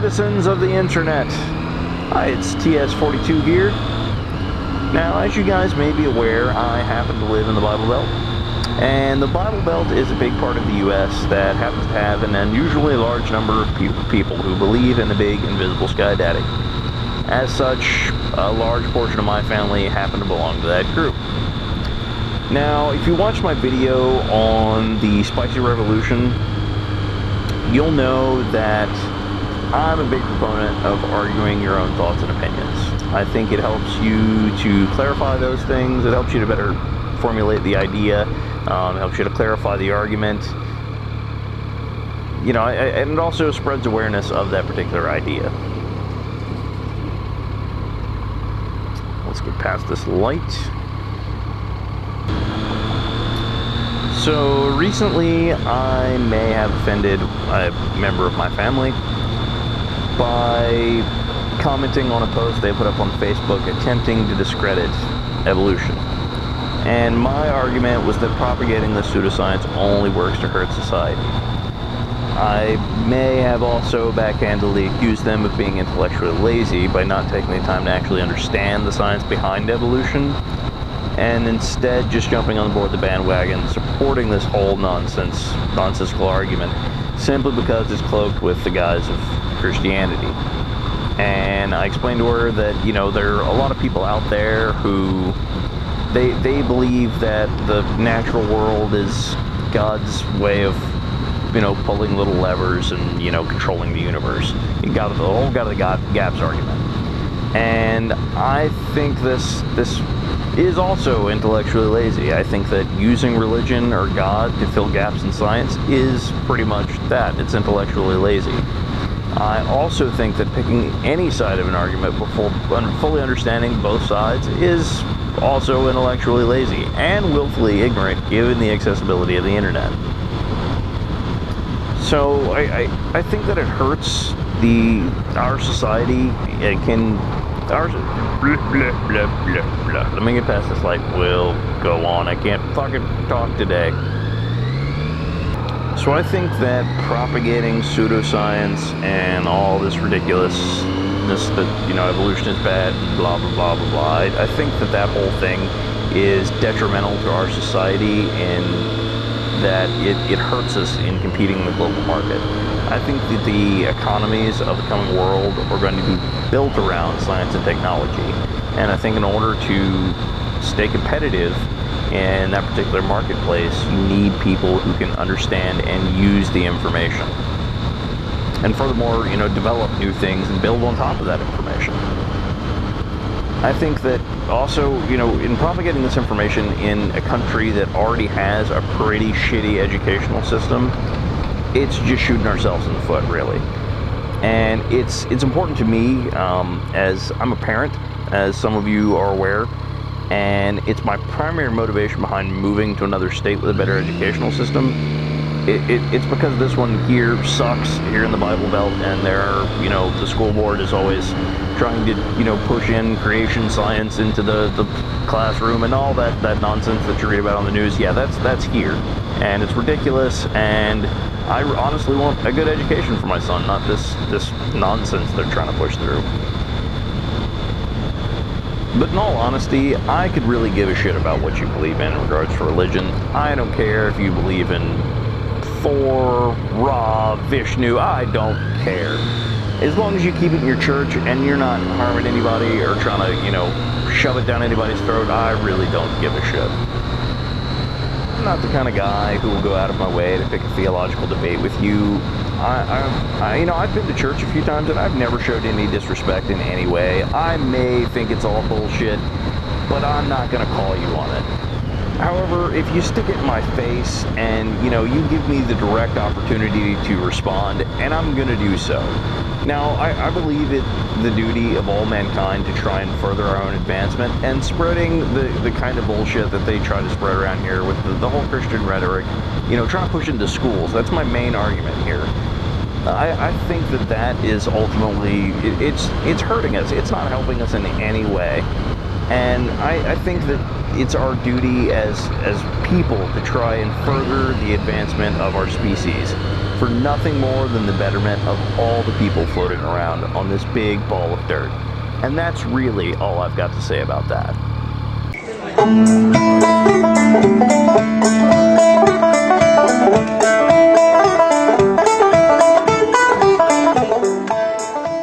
citizens of the internet. Hi, it's TS42 here. Now, as you guys may be aware, I happen to live in the Bible Belt. And the Bible Belt is a big part of the U.S. that happens to have an unusually large number of people who believe in the big invisible sky daddy. As such, a large portion of my family happen to belong to that group. Now, if you watch my video on the Spicy Revolution, you'll know that I'm a big proponent of arguing your own thoughts and opinions. I think it helps you to clarify those things. It helps you to better formulate the idea. It helps you to clarify the argument. You know, and it also spreads awareness of that particular idea. Let's get past this light. So recently, I may have offended a member of my family by commenting on a post they put up on Facebook attempting to discredit evolution. And my argument was that propagating this pseudoscience only works to hurt society. I may have also backhandedly accused them of being intellectually lazy by not taking the time to actually understand the science behind evolution, and instead just jumping on board the bandwagon, supporting this whole nonsensical argument, simply because it's cloaked with the guise of Christianity. And I explained to her that, you know, there are a lot of people out there who they believe that the natural world is God's way of, you know, pulling little levers and, you know, controlling the universe. You got the whole gaps argument. And I think this is also intellectually lazy. I think that using religion or God to fill gaps in science is pretty much that. It's intellectually lazy. I also think that picking any side of an argument before fully understanding both sides is also intellectually lazy and willfully ignorant given the accessibility of the internet. So I think that it hurts our society. It can let me get past this light. We'll go on. I can't fucking talk today. So I think that propagating pseudoscience and all this ridiculousness that, you know, evolution is bad, blah, blah, blah, blah, blah. I think that whole thing is detrimental to our society in that it hurts us in competing in the global market. I think that the economies of the coming world are going to be built around science and technology. And I think in order to stay competitive in that particular marketplace, you need people who can understand and use the information. And furthermore, you know, develop new things and build on top of that information. I think that also, you know, in propagating this information in a country that already has a pretty shitty educational system, it's just shooting ourselves in the foot, really. And it's important to me, as I'm a parent, as some of you are aware, and it's my primary motivation behind moving to another state with a better educational system. It's because this one here sucks here in the Bible Belt, and you know, the school board is always trying to, you know, push in creation science into the classroom and all that nonsense that you read about on the news. Yeah, that's here, and it's ridiculous. And I honestly want a good education for my son, not this nonsense they're trying to push through. But in all honesty, I could really give a shit about what you believe in regards to religion. I don't care if you believe in Thor, Ra, Vishnu, I don't care. As long as you keep it in your church and you're not harming anybody or trying to, you know, shove it down anybody's throat, I really don't give a shit. I'm not the kind of guy who will go out of my way to pick a theological debate with you. You know, I've been to church a few times and I've never showed any disrespect in any way. I may think it's all bullshit, but I'm not going to call you on it. However, if you stick it in my face and, you know, you give me the direct opportunity to respond, and I'm going to do so. Now, I believe it the duty of all mankind to try and further our own advancement, and spreading the kind of bullshit that they try to spread around here with the whole Christian rhetoric, you know, trying to push into schools. That's my main argument here. I think that is ultimately, it's hurting us. It's not helping us in any way. And I think that it's our duty as people to try and further the advancement of our species. for nothing more than the betterment of all the people floating around on this big ball of dirt. And that's really all I've got to say about that.